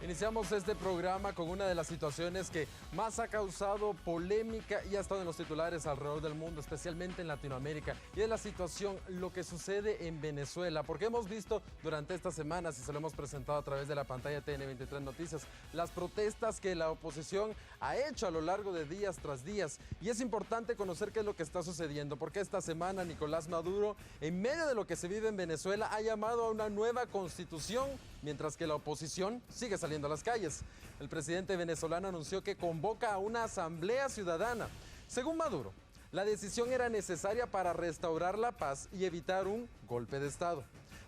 Iniciamos este programa con una de las situaciones que más ha causado polémica y ha estado en los titulares alrededor del mundo, especialmente en Latinoamérica. Y es la situación, lo que sucede en Venezuela, porque hemos visto durante estas semanas, y se lo hemos presentado a través de la pantalla TN23 Noticias, las protestas que la oposición ha hecho a lo largo de días tras días. Y es importante conocer qué es lo que está sucediendo, porque esta semana Nicolás Maduro, en medio de lo que se vive en Venezuela, ha llamado a una nueva constitución, mientras que la oposición sigue saliendo a las calles. El presidente venezolano anunció que convoca a una asamblea ciudadana. Según Maduro, la decisión era necesaria para restaurar la paz y evitar un golpe de Estado.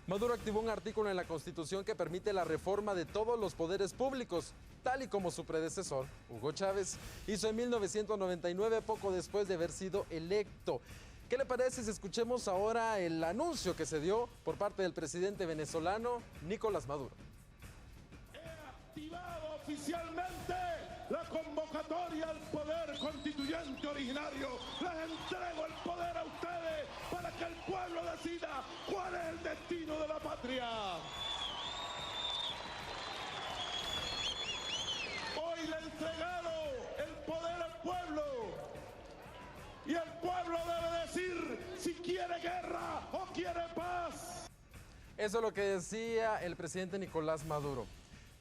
Maduro activó un artículo en la Constitución que permite la reforma de todos los poderes públicos, tal y como su predecesor, Hugo Chávez, hizo en 1999, poco después de haber sido electo. ¿Qué le parece si escuchemos ahora el anuncio que se dio por parte del presidente venezolano, Nicolás Maduro? Activado oficialmente la convocatoria al poder constituyente originario. Les entrego el poder a ustedes para que el pueblo decida cuál es el destino de la patria. Hoy le he entregado el poder al pueblo y el pueblo debe decir si quiere guerra o quiere paz. Eso es lo que decía el presidente Nicolás Maduro.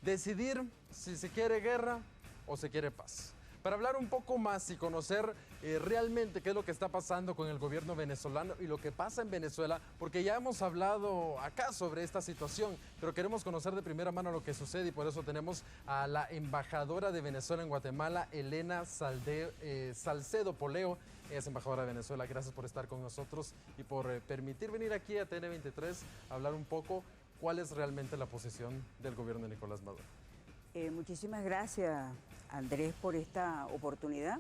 Decidir si se quiere guerra o se quiere paz. Para hablar un poco más y conocer realmente qué es lo que está pasando con el gobierno venezolano y lo que pasa en Venezuela, porque ya hemos hablado acá sobre esta situación, pero queremos conocer de primera mano lo que sucede y por eso tenemos a la embajadora de Venezuela en Guatemala, Elena Salcedo Poleo. Ella es embajadora de Venezuela. Gracias por estar con nosotros y por permitir venir aquí a TN23 a hablar un poco cuál es realmente la posición del gobierno de Nicolás Maduro. Muchísimas gracias, Andrés, por esta oportunidad,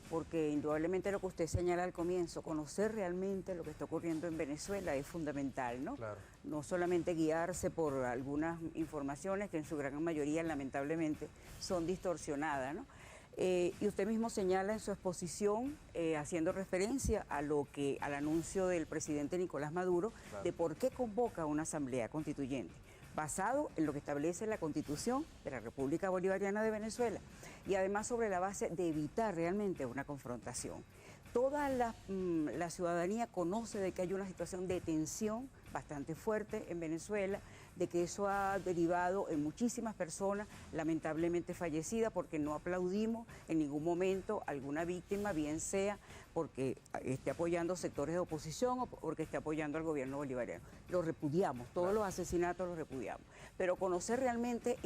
porque indudablemente lo que usted señala al comienzo, conocer realmente lo que está ocurriendo en Venezuela es fundamental, ¿no? Claro. No solamente guiarse por algunas informaciones que en su gran mayoría, lamentablemente, son distorsionadas, ¿no? Y usted mismo señala en su exposición, haciendo referencia a al anuncio del presidente Nicolás Maduro, claro, de por qué convoca una asamblea constituyente, basado en lo que establece la Constitución de la República Bolivariana de Venezuela y además sobre la base de evitar realmente una confrontación. Toda la ciudadanía conoce de que hay una situación de tensión bastante fuerte en Venezuela, de que eso ha derivado en muchísimas personas lamentablemente fallecidas, porque no aplaudimos en ningún momento a alguna víctima, bien sea porque esté apoyando sectores de oposición o porque esté apoyando al gobierno bolivariano. Lo repudiamos, todos los asesinatos los repudiamos, pero conocer realmente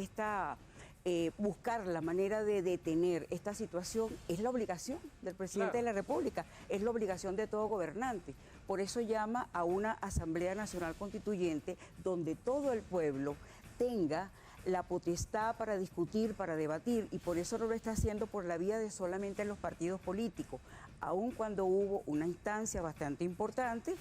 buscar la manera de detener esta situación es la obligación del presidente, claro, de la República, es la obligación de todo gobernante. Por eso llama a una Asamblea Nacional Constituyente donde todo el pueblo tenga la potestad para discutir, para debatir, y por eso no lo está haciendo por la vía de solamente los partidos políticos, aun cuando hubo una instancia bastante importante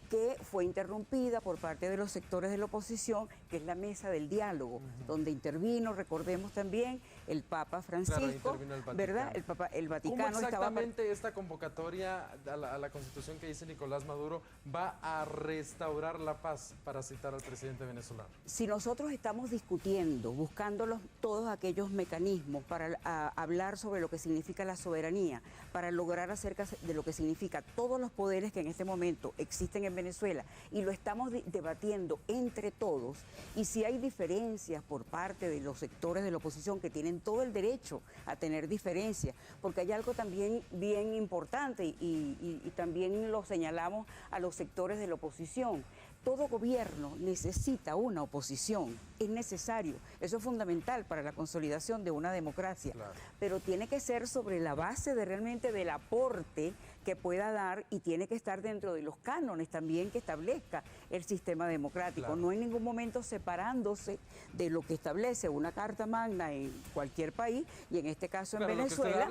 que fue interrumpida por parte de los sectores de la oposición, que es la mesa del diálogo, donde intervino, recordemos también, el Papa Francisco, claro, ¿verdad? El Vaticano. ¿Cómo exactamente esta convocatoria a la Constitución que dice Nicolás Maduro va a restaurar la paz, para citar al presidente venezolano? Si nosotros estamos discutiendo, buscando todos aquellos mecanismos para hablar sobre lo que significa la soberanía, para lograr acerca de lo que significa todos los poderes que en este momento existen en Venezuela, y lo estamos debatiendo entre todos, y si hay diferencias por parte de los sectores de la oposición, que tienen todo el derecho a tener diferencias, porque hay algo también bien importante y también lo señalamos a los sectores de la oposición. Todo gobierno necesita una oposición, es necesario, eso es fundamental para la consolidación de una democracia, claro, pero tiene que ser sobre la base de realmente del aporte que pueda dar, y tiene que estar dentro de los cánones también que establezca el sistema democrático, claro, no en ningún momento separándose de lo que establece una carta magna en cualquier país, y en este caso en Venezuela,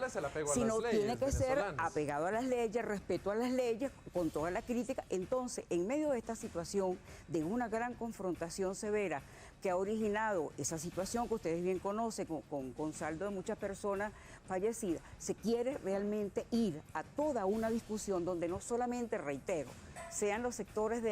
sino tiene que ser apegado a las leyes, respeto a las leyes, con toda la crítica. Entonces, en medio de esta situación de una gran confrontación severa que ha originado esa situación que ustedes bien conocen, con saldo de muchas personas fallecidas, se quiere realmente ir a toda una discusión donde no solamente, reitero, sean los sectores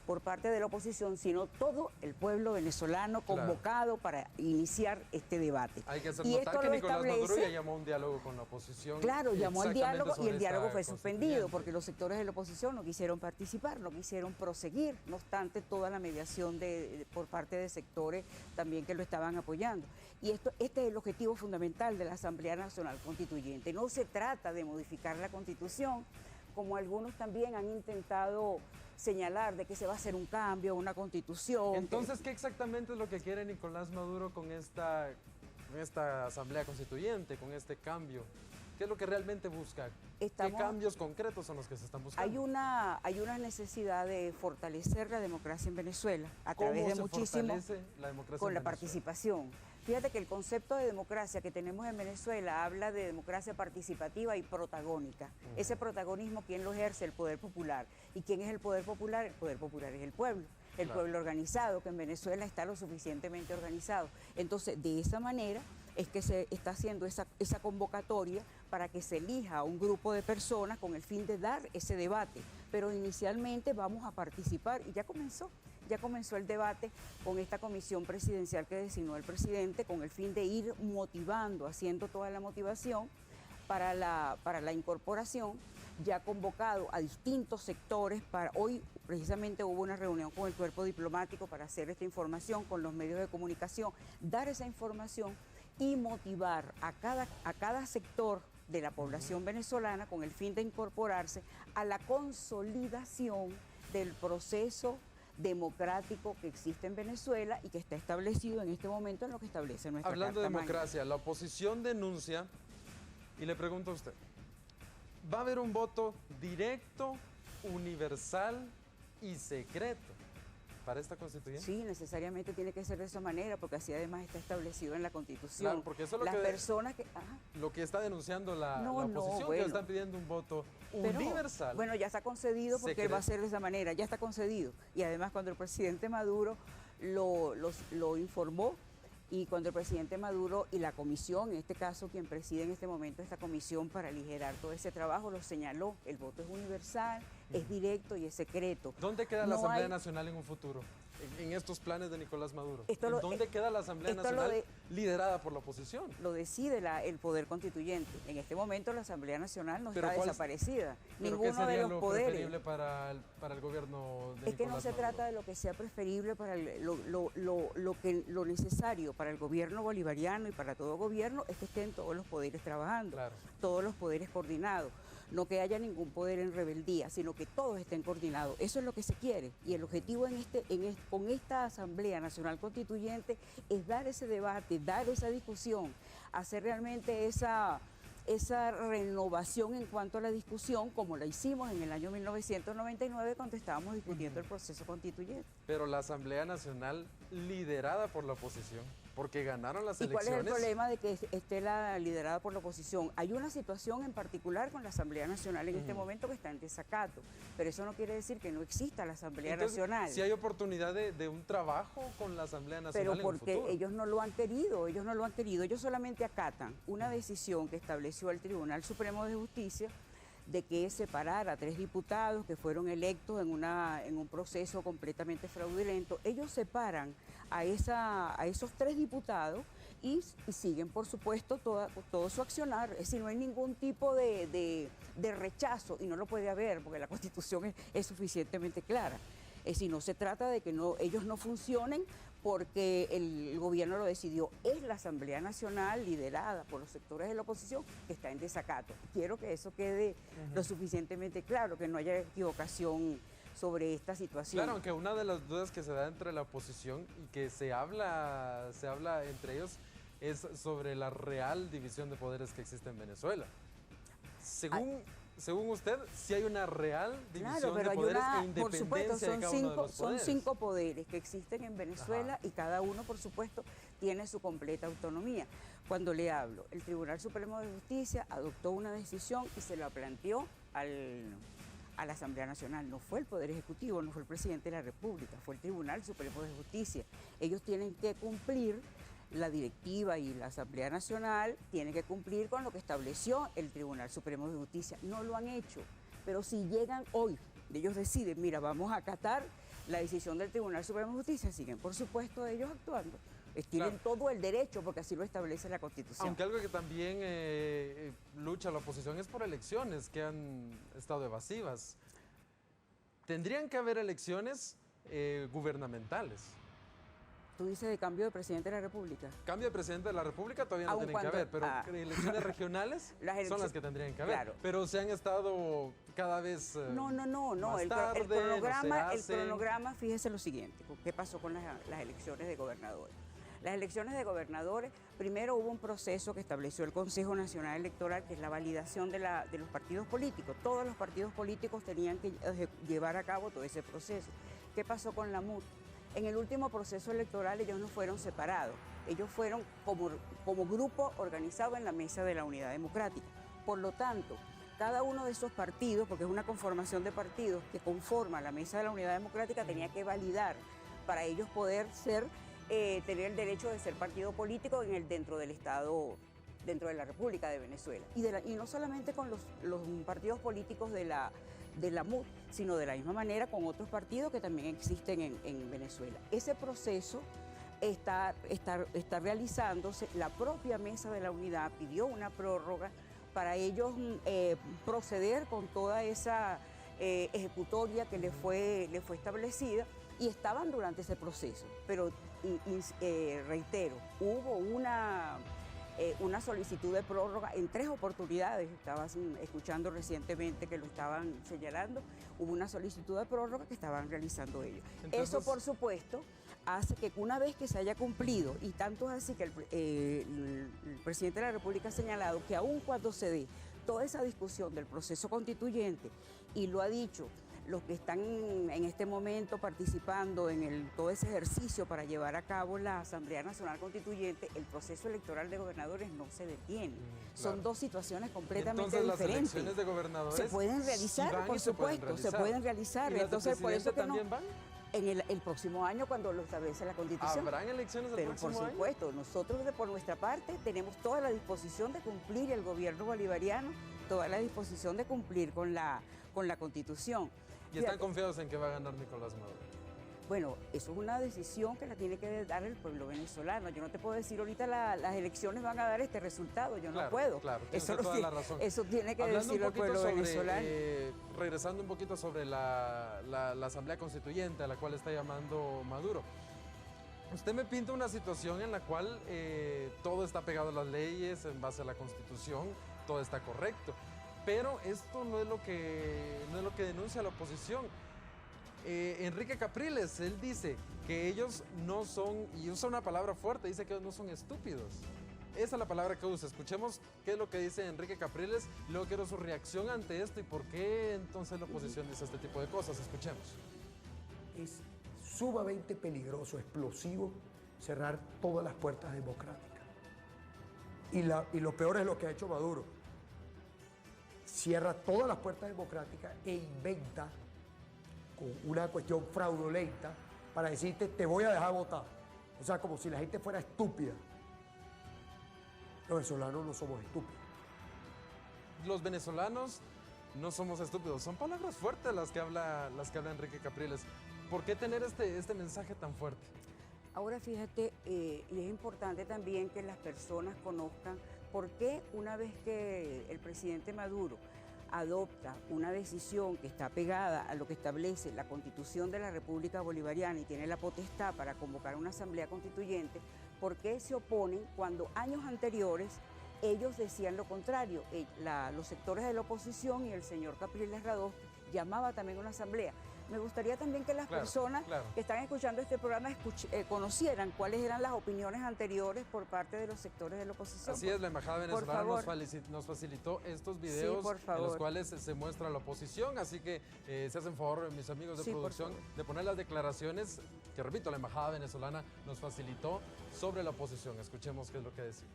por parte de la oposición, sino todo el pueblo venezolano convocado para iniciar este debate. Hay que hacer y notar esto que lo Nicolás Maduro establece, ya llamó a un diálogo con la oposición. claro, llamó al diálogo y el diálogo fue suspendido constituyente. porque los sectores de la oposición no quisieron participar, no quisieron proseguir, no obstante toda la mediación por parte de sectores también que lo estaban apoyando. Y este es el objetivo fundamental de la Asamblea Nacional Constituyente. No se trata de modificar la Constitución, como algunos también han intentado señalar de que se va a hacer un cambio, una constitución. Entonces, ¿qué exactamente es lo que quiere Nicolás Maduro con esta asamblea constituyente, con este cambio? ¿Qué es lo que realmente busca? ¿Qué cambios concretos son los que se están buscando? Hay una necesidad de fortalecer la democracia en Venezuela a través de muchísimo la democracia con en la Venezuela? participación. Fíjate que el concepto de democracia que tenemos en Venezuela habla de democracia participativa y protagónica. Ese protagonismo, ¿quién lo ejerce? El poder popular. ¿Y quién es el poder popular? El poder popular es el pueblo. El pueblo organizado, que en Venezuela está lo suficientemente organizado. Entonces, de esa manera es que se está haciendo esa convocatoria para que se elija a un grupo de personas con el fin de dar ese debate. Pero inicialmente vamos a participar y ya comenzó el debate con esta comisión presidencial que designó el presidente con el fin de ir motivando, haciendo toda la motivación para la incorporación, ya convocado a distintos sectores. Hoy precisamente hubo una reunión con el cuerpo diplomático para hacer esta información con los medios de comunicación, dar esa información y motivar a cada sector de la población venezolana con el fin de incorporarse a la consolidación del proceso democrático que existe en Venezuela y que está establecido en este momento en lo que establece nuestra Hablando de Carta Magna. democracia, la oposición denuncia, y le pregunto a usted, ¿va a haber un voto directo, universal y secreto para esta constituyente? Sí, necesariamente tiene que ser de esa manera, porque así además está establecido en la Constitución. Claro, porque eso es Las personas que... lo que está denunciando la oposición, bueno. que están pidiendo un voto Pero, universal. bueno, ya está concedido porque secreto. va a ser de esa manera, ya está concedido. Y además cuando el presidente Maduro lo informó, y cuando el presidente Maduro y la comisión, en este caso quien preside en este momento esta comisión para aligerar todo ese trabajo, lo señaló, el voto es universal, es directo y es secreto. ¿Dónde queda la Asamblea Nacional en un futuro? En estos planes de Nicolás Maduro. ¿Dónde queda la Asamblea Nacional liderada por la oposición? Lo decide el poder constituyente. En este momento la Asamblea Nacional no está desaparecida. ¿Pero ninguno qué sería de los lo poderes preferible para el gobierno de Es que no Nicolás se Maduro? trata de lo que sea preferible para lo necesario para el gobierno bolivariano y para todo gobierno es que estén todos los poderes trabajando, Claro. todos los poderes coordinados. No que haya ningún poder en rebeldía, sino que todos estén coordinados. Eso es lo que se quiere. Y el objetivo con esta Asamblea Nacional Constituyente es dar ese debate, dar esa discusión, hacer realmente esa renovación en cuanto a la discusión, como la hicimos en el año 1999 cuando estábamos discutiendo el proceso constituyente. Pero la Asamblea Nacional liderada por la oposición, porque ganaron las ¿Y elecciones. cuál es el problema de que esté liderada por la oposición? Hay una situación en particular con la Asamblea Nacional en este momento que está en desacato, pero eso no quiere decir que no exista la Asamblea Nacional. Si hay oportunidad de un trabajo con la Asamblea Nacional Pero en un porque futuro. ellos no lo han querido, ellos solamente acatan una decisión que estableció el Tribunal Supremo de Justicia de que separara a 3 diputados que fueron electos en un proceso completamente fraudulento. Ellos separan a esos 3 diputados y siguen, por supuesto, todo su accionar. Es decir, no hay ningún tipo de rechazo, y no lo puede haber porque la Constitución es suficientemente clara. Es decir, no se trata de que ellos no funcionen porque el gobierno lo decidió. Es la Asamblea Nacional liderada por los sectores de la oposición que está en desacato. Quiero que eso quede lo suficientemente claro, que no haya equivocación sobre esta situación. Claro, aunque una de las dudas que se da entre la oposición y que se habla entre ellos es sobre la real división de poderes que existe en Venezuela. Según usted, sí hay una real división de poderes e independencia de cada uno de los poderes. Son 5 poderes que existen en Venezuela y cada uno, por supuesto, tiene su completa autonomía. Cuando le hablo, el Tribunal Supremo de Justicia adoptó una decisión y se la planteó a la Asamblea Nacional. No fue el Poder Ejecutivo, no fue el Presidente de la República, fue el Tribunal Supremo de Justicia. Ellos tienen que cumplir, la directiva y la Asamblea Nacional tienen que cumplir con lo que estableció el Tribunal Supremo de Justicia. No lo han hecho, pero si llegan hoy ellos deciden, mira, vamos a acatar la decisión del Tribunal Supremo de Justicia, siguen por supuesto ellos actuando. Tienen todo el derecho porque así lo establece la Constitución. Aunque algo que también lucha la oposición es por elecciones que han estado evasivas. Tendrían que haber elecciones gubernamentales. Tú dices de cambio de presidente de la República. Cambio de presidente de la República todavía no tienen que haber, pero elecciones regionales son las que tendrían que haber. Claro. Pero se han estado cada vez No. Más tarde, el cronograma, fíjese lo siguiente, ¿qué pasó con las elecciones de gobernadores? Las elecciones de gobernadores, primero hubo un proceso que estableció el Consejo Nacional Electoral, que es la validación de los partidos políticos. Todos los partidos políticos tenían que llevar a cabo todo ese proceso. ¿Qué pasó con la MUT? En el último proceso electoral ellos no fueron separados, ellos fueron como grupo organizado en la Mesa de la Unidad Democrática. Por lo tanto, cada uno de esos partidos, porque es una conformación de partidos que conforma la Mesa de la Unidad Democrática, tenía que validar para ellos poder tener el derecho de ser partido político dentro del Estado, dentro de la República de Venezuela. Y no solamente con los partidos políticos de la MUD, sino de la misma manera con otros partidos que también existen en Venezuela. Ese proceso está realizándose. La propia Mesa de la Unidad pidió una prórroga para ellos proceder con toda esa ejecutoria que le fue establecida, y estaban durante ese proceso. Pero reitero, hubo una solicitud de prórroga en 3 oportunidades. Estabas escuchando recientemente que lo estaban señalando. Hubo una solicitud de prórroga que estaban realizando ellos. Entonces, eso, por supuesto, hace que una vez que se haya cumplido, y tanto es así que el presidente de la República ha señalado que aun cuando se dé toda esa discusión del proceso constituyente, y lo ha dicho, los que están en este momento participando en todo ese ejercicio para llevar a cabo la Asamblea Nacional Constituyente, el proceso electoral de gobernadores no se detiene. Claro. Son dos situaciones completamente diferentes. Las elecciones de gobernadores se pueden realizar, por supuesto, se pueden realizar. ¿Y entonces, por eso que también van? En el próximo año, cuando lo establece la Constitución. ¿Habrán elecciones el próximo año? Pero por supuesto, nosotros por nuestra parte tenemos toda la disposición de cumplir el gobierno bolivariano, toda la disposición de cumplir con la Constitución. ¿Y están confiados en que va a ganar Nicolás Maduro? Bueno, eso es una decisión que la tiene que dar el pueblo venezolano. Yo no te puedo decir ahorita las elecciones van a dar este resultado, yo no puedo. Claro, tienes toda la razón. Eso tiene que decirlo el pueblo venezolano. Regresando un poquito sobre la Asamblea Constituyente a la cual está llamando Maduro. Usted me pinta una situación en la cual todo está pegado a las leyes, en base a la Constitución, todo está correcto. Pero esto no es lo que denuncia la oposición. Enrique Capriles, él dice que ellos no son, y usa una palabra fuerte, dice que ellos no son estúpidos. Esa es la palabra que usa. Escuchemos qué es lo que dice Enrique Capriles, luego quiero su reacción ante esto y por qué entonces la oposición dice este tipo de cosas. Escuchemos. Es sumamente peligroso, explosivo, cerrar todas las puertas democráticas. Y lo peor es lo que ha hecho Maduro. Cierra todas las puertas democráticas e inventa con una cuestión fraudulenta para decirte te voy a dejar votar. O sea, como si la gente fuera estúpida. Los venezolanos no somos estúpidos. Los venezolanos no somos estúpidos. Son palabras fuertes las que habla Enrique Capriles. ¿Por qué tener este mensaje tan fuerte? Ahora fíjate, y es importante también que las personas conozcan por qué una vez que el presidente Maduro adopta una decisión que está pegada a lo que establece la Constitución de la República Bolivariana y tiene la potestad para convocar una asamblea constituyente, ¿por qué se oponen cuando años anteriores ellos decían lo contrario? Los sectores de la oposición y el señor Capriles Radós llamaba también a una asamblea. Me gustaría también que las personas que están escuchando este programa conocieran cuáles eran las opiniones anteriores por parte de los sectores de la oposición. Así es, la Embajada venezolana nos facilitó estos videos en los cuales se muestra la oposición, así que se hacen favor, mis amigos de producción, de poner las declaraciones que, repito, la Embajada venezolana nos facilitó sobre la oposición. Escuchemos qué es lo que decía.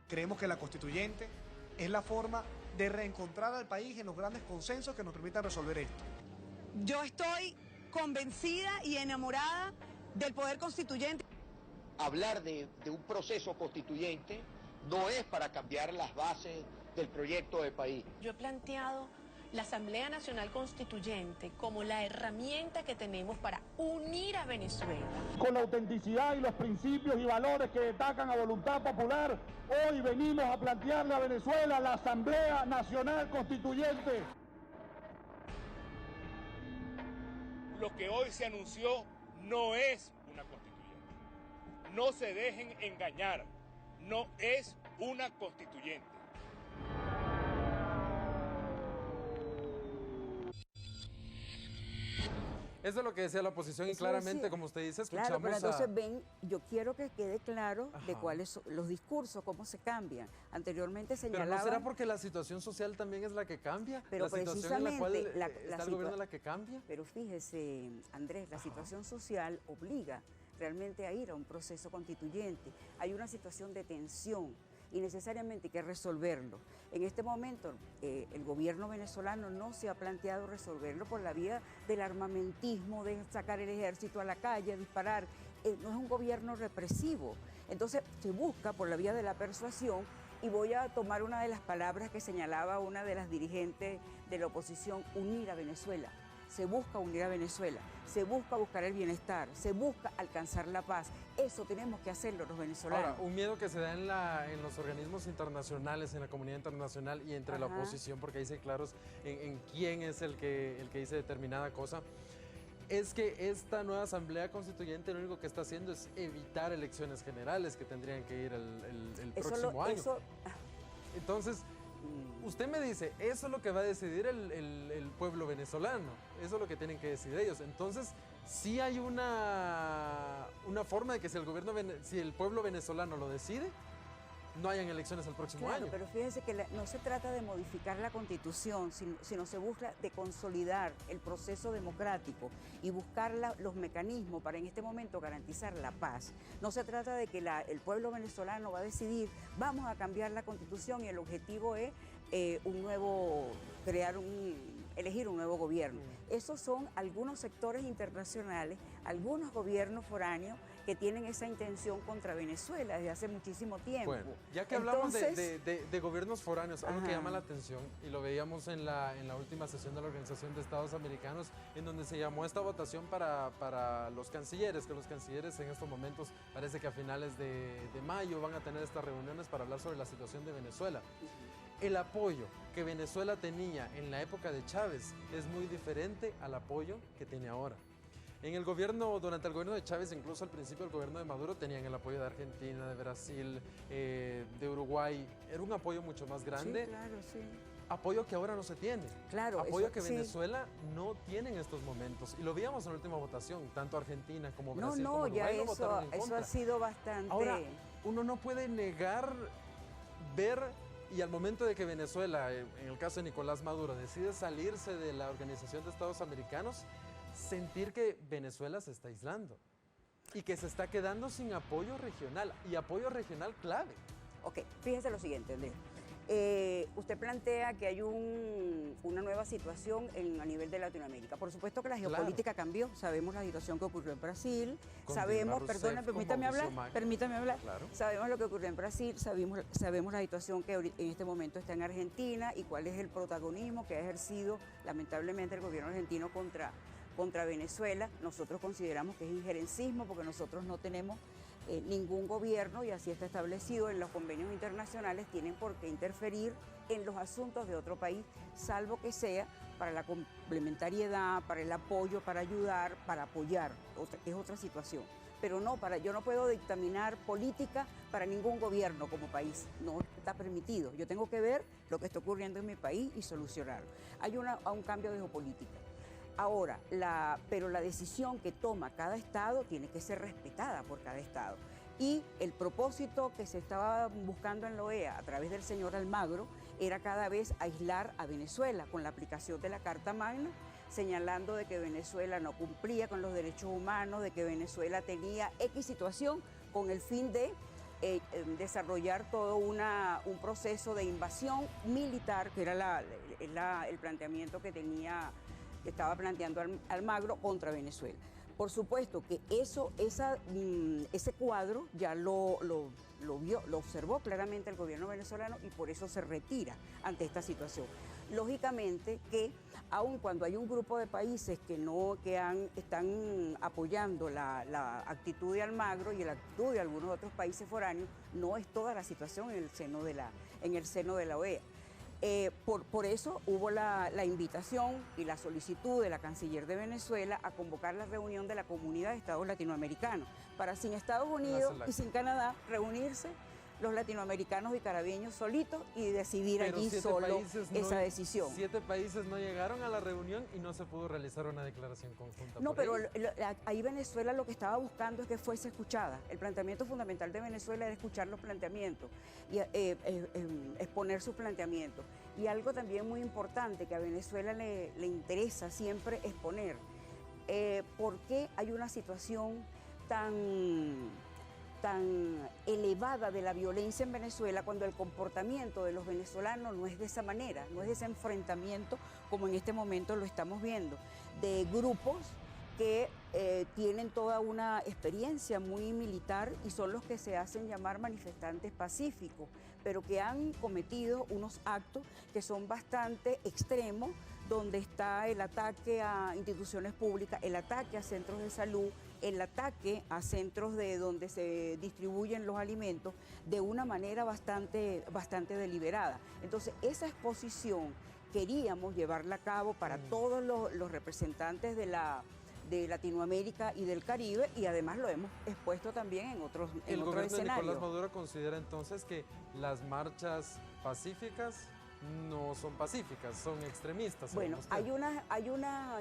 Creemos que la constituyente es la forma de reencontrar al país en los grandes consensos que nos permitan resolver esto. Yo estoy convencida y enamorada del poder constituyente. Hablar de un proceso constituyente no es para cambiar las bases del proyecto de país. Yo he planteado la Asamblea Nacional Constituyente como la herramienta que tenemos para unir a Venezuela. Con la autenticidad y los principios y valores que destacan a Voluntad Popular, hoy venimos a plantearle a Venezuela la Asamblea Nacional Constituyente. Lo que hoy se anunció no es una constituyente. No se dejen engañar, no es una constituyente. Eso es lo que decía la oposición y claramente, como usted dice, escuchamos claro, pero entonces ven, yo quiero que quede claro de cuáles son los discursos, cómo se cambian. Anteriormente señalaban... Pero ¿no será porque la situación social también es la que cambia? Pero la situación en la cual está el gobierno es la que cambia. Pero fíjese, Andrés, la situación social obliga realmente a ir a un proceso constituyente. Hay una situación de tensión y necesariamente hay que resolverlo. En este momento, el gobierno venezolano no se ha planteado resolverlo por la vía del armamentismo, de sacar el ejército a la calle, disparar. No es un gobierno represivo. Entonces, se busca por la vía de la persuasión, y voy a tomar una de las palabras que señalaba una de las dirigentes de la oposición, unir a Venezuela. Se busca unir a Venezuela, se busca buscar el bienestar, se busca alcanzar la paz. Eso tenemos que hacerlo los venezolanos. Ahora, un miedo que se da en los organismos internacionales, en la comunidad internacional y entre la oposición, porque ahí se claros en quién es el que dice determinada cosa, es que esta nueva Asamblea Constituyente lo único que está haciendo es evitar elecciones generales que tendrían que ir el próximo año. Entonces, usted me dice, eso es lo que va a decidir el pueblo venezolano, eso es lo que tienen que decidir ellos. Entonces, sí hay una forma de que si el pueblo venezolano lo decide, no hayan elecciones el próximo año. Pero fíjense que no se trata de modificar la Constitución, sino se busca de consolidar el proceso democrático y buscar los mecanismos para en este momento garantizar la paz. No se trata de que el pueblo venezolano va a decidir, vamos a cambiar la Constitución y el objetivo es elegir un nuevo gobierno. Esos son algunos sectores internacionales, algunos gobiernos foráneos que tienen esa intención contra Venezuela desde hace muchísimo tiempo. Bueno, ya que hablamos de gobiernos foráneos, algo que llama la atención, y lo veíamos en la última sesión de la Organización de Estados Americanos, en donde se llamó esta votación para los cancilleres, que los cancilleres en estos momentos parece que a finales de mayo van a tener estas reuniones para hablar sobre la situación de Venezuela. El apoyo que Venezuela tenía en la época de Chávez es muy diferente al apoyo que tiene ahora. Durante el gobierno de Chávez, incluso al principio del gobierno de Maduro, tenían el apoyo de Argentina, de Brasil, de Uruguay. Era un apoyo mucho más grande. Sí, claro, sí. Apoyo que ahora no se tiene. Claro, apoyo que Venezuela no tiene en estos momentos. Y lo veíamos en la última votación, tanto Argentina como Brasil como Uruguay lo votaron en contra. Eso ha sido bastante... Ahora, uno no puede negar, ver, y al momento de que Venezuela, en el caso de Nicolás Maduro, decide salirse de la Organización de Estados Americanos, sentir que Venezuela se está aislando y que se está quedando sin apoyo regional, y apoyo regional clave. Ok, fíjese lo siguiente, Andrés. Usted plantea que hay una nueva situación a nivel de Latinoamérica. Por supuesto que la geopolítica cambió. Sabemos la situación que ocurrió en Brasil. Sabemos, permítame hablar. Claro. Sabemos lo que ocurrió en Brasil. Sabemos la situación que en este momento está en Argentina y cuál es el protagonismo que ha ejercido lamentablemente el gobierno argentino contra Venezuela. Nosotros consideramos que es injerencismo porque nosotros no tenemos ningún gobierno, y así está establecido en los convenios internacionales, tienen por qué interferir en los asuntos de otro país, salvo que sea para la complementariedad, para el apoyo, para ayudar, para apoyar, es otra situación. Pero yo no puedo dictaminar política para ningún gobierno como país, no está permitido. Yo tengo que ver lo que está ocurriendo en mi país y solucionarlo. Hay un cambio de geopolítica. Ahora, pero la decisión que toma cada Estado tiene que ser respetada por cada Estado. Y el propósito que se estaba buscando en la OEA a través del señor Almagro era cada vez aislar a Venezuela con la aplicación de la Carta Magna, señalando de que Venezuela no cumplía con los derechos humanos, de que Venezuela tenía X situación con el fin de desarrollar todo un proceso de invasión militar, que era el planteamiento que estaba planteando Almagro contra Venezuela. Por supuesto que ese cuadro ya lo vio, lo observó claramente el gobierno venezolano y por eso se retira ante esta situación. Lógicamente que aun cuando hay un grupo de países están apoyando la actitud de Almagro y la actitud de algunos otros países foráneos, no es toda la situación en el seno de la OEA. Por eso hubo la invitación y la solicitud de la canciller de Venezuela a convocar la reunión de la Comunidad de Estados Latinoamericanos para sin Estados Unidos y sin Canadá reunirse los latinoamericanos y carabeños solitos y decidir allí solo esa decisión. 7 países no llegaron a la reunión y no se pudo realizar una declaración conjunta. No, pero ahí Venezuela lo que estaba buscando es que fuese escuchada. El planteamiento fundamental de Venezuela era escuchar los planteamientos y exponer sus planteamientos. Y algo también muy importante que a Venezuela le interesa siempre exponer, ¿por qué hay una situación tan elevada de la violencia en Venezuela cuando el comportamiento de los venezolanos no es de esa manera, no es de ese enfrentamiento como en este momento lo estamos viendo, de grupos que tienen toda una experiencia muy militar y son los que se hacen llamar manifestantes pacíficos, pero que han cometido unos actos que son bastante extremos, donde está el ataque a instituciones públicas, el ataque a centros de salud, el ataque a centros de donde se distribuyen los alimentos de una manera bastante deliberada. Entonces, esa exposición queríamos llevarla a cabo para todos los representantes de Latinoamérica y del Caribe, y además lo hemos expuesto también en otros escenarios. ¿El gobierno de Nicolás Maduro considera entonces que las marchas pacíficas no son pacíficas, son extremistas? Bueno, hay unas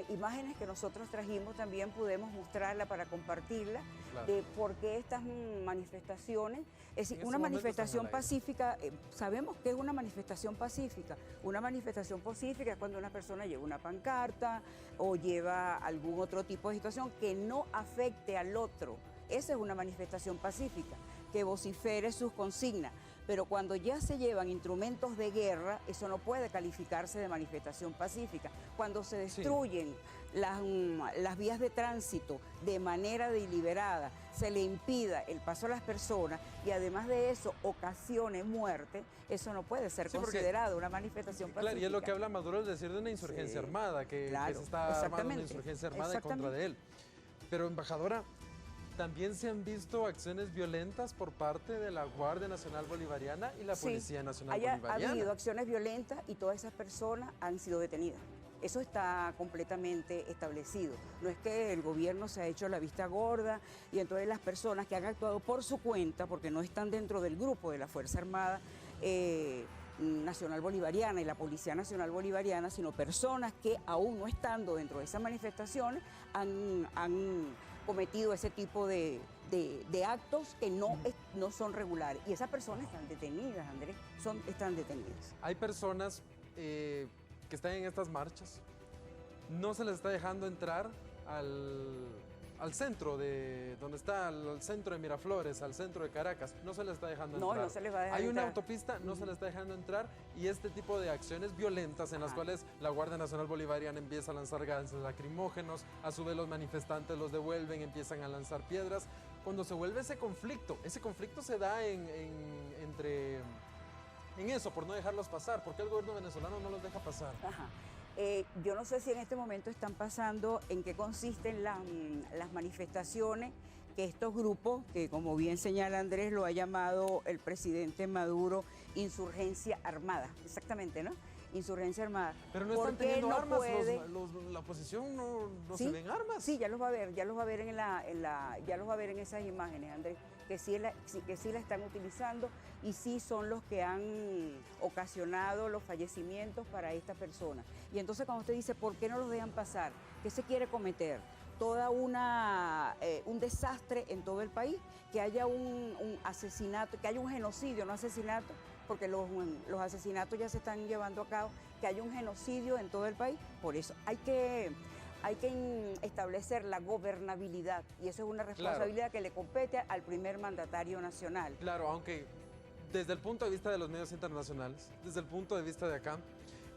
imágenes que nosotros trajimos, también podemos mostrarla para compartirla, claro, de por qué estas manifestaciones, es decir, una manifestación pacífica, sabemos que es una manifestación pacífica. Una manifestación pacífica es cuando una persona lleva una pancarta o lleva algún otro tipo de situación que no afecte al otro. Esa es una manifestación pacífica, que vocifere sus consignas. Pero cuando ya se llevan instrumentos de guerra, eso no puede calificarse de manifestación pacífica. Cuando se destruyen las vías de tránsito de manera deliberada, se le impida el paso a las personas y además de eso ocasione muerte, eso no puede ser considerado una manifestación pacífica. Claro, y es lo que habla Maduro, es decir, de una insurgencia armada, que se está armando una insurgencia armada en contra de él. Pero, embajadora, también se han visto acciones violentas por parte de la Guardia Nacional Bolivariana y la Policía Nacional Bolivariana. Ha habido acciones violentas y todas esas personas han sido detenidas. Eso está completamente establecido. No es que el gobierno se ha hecho la vista gorda y entonces las personas que han actuado por su cuenta, porque no están dentro del grupo de la Fuerza Armada Nacional Bolivariana y la Policía Nacional Bolivariana, sino personas que aún no estando dentro de esas manifestaciones han cometido ese tipo de actos que no son regulares. Y esas personas están detenidas, Andrés, están detenidas. Hay personas que están en estas marchas, no se les está dejando entrar al centro de donde está, al centro de Miraflores, al centro de Caracas, no se les está dejando entrar. No se les va a dejar Hay entrar. Una autopista, no se les está dejando entrar, y este tipo de acciones violentas en las cuales la Guardia Nacional Bolivariana empieza a lanzar gases lacrimógenos, a su vez los manifestantes los devuelven, empiezan a lanzar piedras. Cuando se vuelve ese conflicto se da en eso, por no dejarlos pasar. ¿Por qué el gobierno venezolano no los deja pasar? Ajá. Yo no sé si en este momento están pasando, en qué consisten las manifestaciones que estos grupos, que como bien señala Andrés, lo ha llamado el presidente Maduro insurgencia armada, exactamente, ¿no? Insurgencia armada. Pero no están teniendo armas, la oposición no ¿Sí? se ven armas. Sí, ya los va a ver en esas imágenes, Andrés, que sí la están utilizando y sí son los que han ocasionado los fallecimientos para esta persona. Y entonces cuando usted dice, ¿por qué no los dejan pasar? ¿Qué se quiere cometer? Toda un desastre en todo el país, que haya un asesinato, que haya un genocidio, no asesinato, porque los asesinatos ya se están llevando a cabo, que haya un genocidio en todo el país. Por eso hay que establecer la gobernabilidad, y eso es una responsabilidad que le compete al primer mandatario nacional. Claro, aunque desde el punto de vista de los medios internacionales, desde el punto de vista de acá,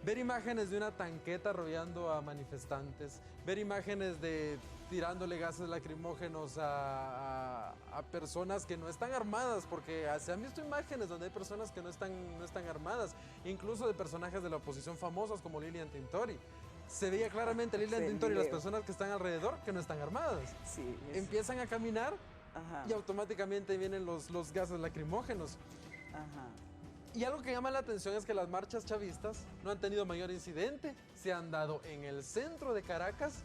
ver imágenes de una tanqueta rodeando a manifestantes, ver imágenes de tirándole gases lacrimógenos a personas que no están armadas, porque se han visto imágenes donde hay personas que no están armadas, incluso de personajes de la oposición famosos como Lilian Tintori. Se veía claramente Lilian Tintori y las personas que están alrededor que no están armadas. Sí, empiezan a caminar Ajá. y automáticamente vienen los gases lacrimógenos. Ajá. Y algo que llama la atención es que las marchas chavistas no han tenido mayor incidente. Se han dado en el centro de Caracas,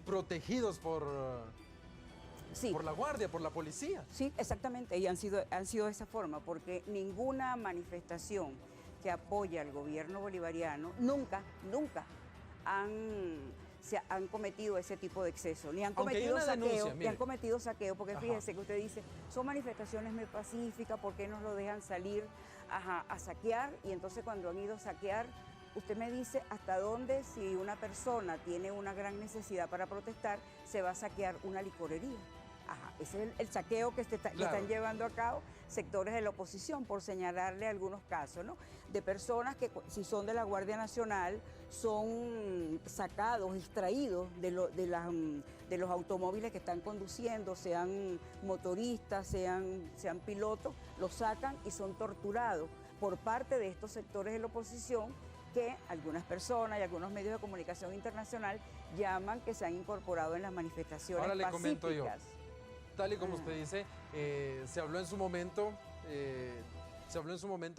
protegidos por la guardia, por la policía. Sí, exactamente, y han sido de esa forma, porque ninguna manifestación que apoya al gobierno bolivariano nunca han cometido ese tipo de exceso, ni han cometido saqueo, porque fíjese que usted dice, son manifestaciones muy pacíficas, ¿por qué nos lo dejan salir a saquear? Y entonces cuando han ido a saquear, usted me dice hasta dónde, si una persona tiene una gran necesidad para protestar, se va a saquear una licorería. Ajá, ese es el saqueo que están llevando a cabo sectores de la oposición, por señalarle algunos casos, ¿no? De personas que, si son de la Guardia Nacional, son sacados, extraídos de los automóviles que están conduciendo, sean motoristas, sean pilotos, los sacan y son torturados por parte de estos sectores de la oposición, que algunas personas y algunos medios de comunicación internacional llaman que se han incorporado en las manifestaciones pacíficas. Ahora le comento yo. Tal y como usted dice, se habló en su momento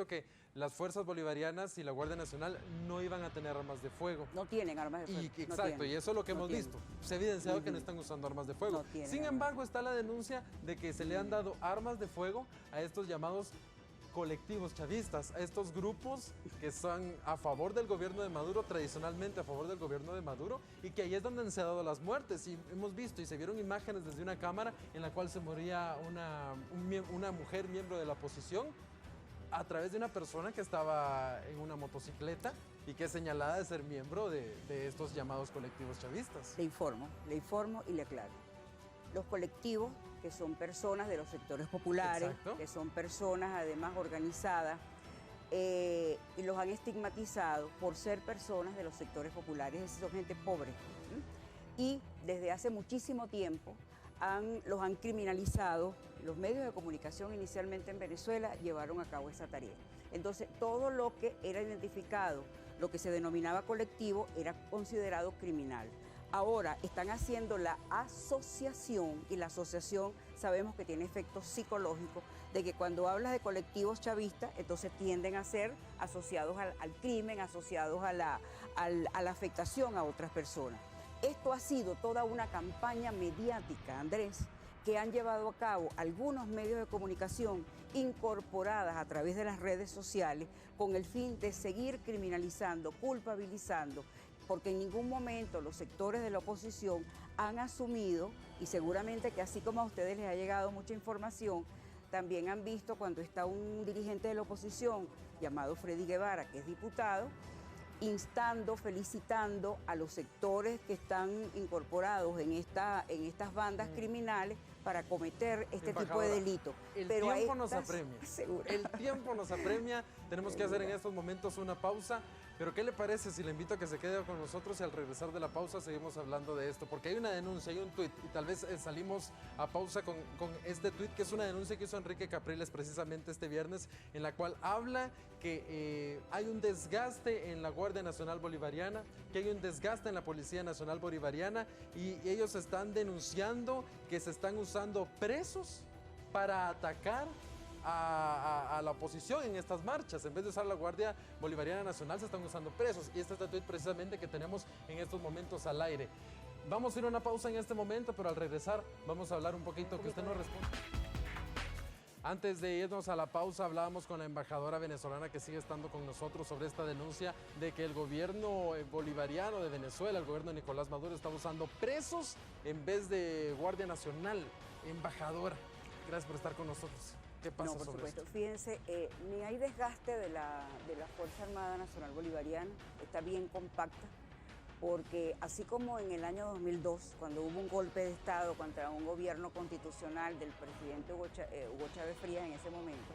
que las fuerzas bolivarianas y la Guardia Nacional no iban a tener armas de fuego. No tienen armas de fuego. Exacto, y eso es lo que hemos visto. Se ha evidenciado que no están usando armas de fuego. Sin embargo, está la denuncia de que se le han dado armas de fuego a estos llamados colectivos chavistas, a estos grupos que son a favor del gobierno de Maduro, tradicionalmente a favor del gobierno de Maduro, y que ahí es donde se han dado las muertes. Y hemos visto y se vieron imágenes desde una cámara en la cual se moría una mujer miembro de la oposición a través de una persona que estaba en una motocicleta y que es señalada de ser miembro de estos llamados colectivos chavistas. Le informo y le aclaro. Los colectivos, que son personas de los sectores populares, Exacto, que son personas además organizadas, y los han estigmatizado por ser personas de los sectores populares, es decir, son gente pobre. Y desde hace muchísimo tiempo los han criminalizado. Los medios de comunicación inicialmente en Venezuela llevaron a cabo esa tarea. Entonces, todo lo que era identificado, lo que se denominaba colectivo, era considerado criminal. Ahora están haciendo la asociación, y la asociación sabemos que tiene efectos psicológicos, de que cuando hablas de colectivos chavistas, entonces tienden a ser asociados al crimen, asociados a la afectación a otras personas. Esto ha sido toda una campaña mediática, Andrés, que han llevado a cabo algunos medios de comunicación incorporadas a través de las redes sociales con el fin de seguir criminalizando, culpabilizando, porque en ningún momento los sectores de la oposición han asumido, y seguramente que así como a ustedes les ha llegado mucha información, también han visto cuando está un dirigente de la oposición llamado Freddy Guevara, que es diputado, instando, felicitando a los sectores que están incorporados en estas bandas criminales para cometer este tipo de delitos. El tiempo nos apremia. El tiempo nos apremia. Tenemos que hacer en estos momentos una pausa. Pero ¿qué le parece si le invito a que se quede con nosotros y al regresar de la pausa seguimos hablando de esto? Porque hay una denuncia, hay un tuit, y tal vez salimos a pausa con este tuit, que es una denuncia que hizo Enrique Capriles precisamente este viernes, en la cual habla que hay un desgaste en la Guardia Nacional Bolivariana, que hay un desgaste en la Policía Nacional Bolivariana, y ellos están denunciando que se están usando presos para atacar a la oposición en estas marchas. En vez de usar la Guardia Bolivariana Nacional, se están usando presos. Y este es el tuit precisamente que tenemos en estos momentos al aire. Vamos a ir a una pausa en este momento, pero al regresar vamos a hablar un poquito que usted nos responda. Antes de irnos a la pausa, hablábamos con la embajadora venezolana que sigue estando con nosotros sobre esta denuncia de que el gobierno bolivariano de Venezuela, el gobierno de Nicolás Maduro, está usando presos en vez de Guardia Nacional. Embajadora, gracias por estar con nosotros. ¿Qué pasa por sobre supuesto. esto? Fíjense, ni hay desgaste de la Fuerza Armada Nacional Bolivariana, está bien compacta, porque así como en el año 2002, cuando hubo un golpe de Estado contra un gobierno constitucional del presidente Hugo Chávez Frías en ese momento,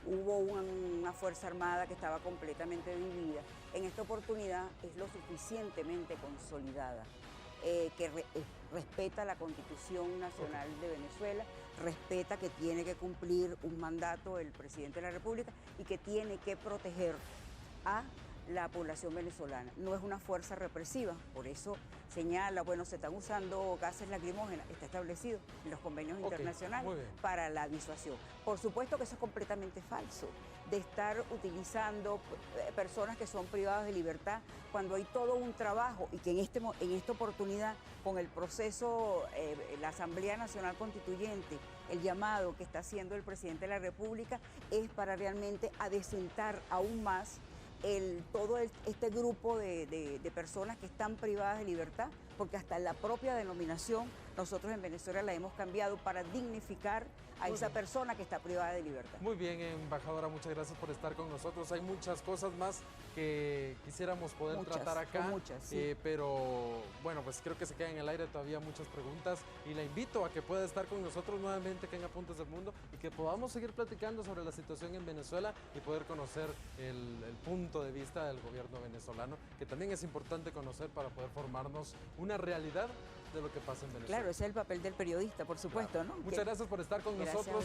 hubo una Fuerza Armada que estaba completamente dividida. En esta oportunidad es lo suficientemente consolidada, respeta la Constitución Nacional de Venezuela, respeta que tiene que cumplir un mandato el presidente de la República y que tiene que proteger a la población venezolana. No es una fuerza represiva, por eso señala, bueno, se están usando gases lacrimógenos, está establecido en los convenios internacionales para la disuasión. Por supuesto que eso es completamente falso, de estar utilizando personas que son privadas de libertad cuando hay todo un trabajo y que en esta oportunidad, con el proceso, la Asamblea Nacional Constituyente, el llamado que está haciendo el presidente de la República es para realmente adecentar aún más todo este grupo de personas que están privadas de libertad, porque hasta la propia denominación nosotros en Venezuela la hemos cambiado para dignificar a esa persona que está privada de libertad. Muy bien, embajadora, muchas gracias por estar con nosotros. Hay muchas cosas más que quisiéramos poder tratar acá, sí. Pero bueno, pues creo que se quedan en el aire todavía muchas preguntas y la invito a que pueda estar con nosotros nuevamente acá en Apuntes del Mundo y que podamos seguir platicando sobre la situación en Venezuela y poder conocer el punto de vista del gobierno venezolano, que también es importante conocer para poder formarnos una realidad de lo que pasa en Venezuela. Claro, ese es el papel del periodista, por supuesto, ¿no? Muchas gracias por estar con nosotros.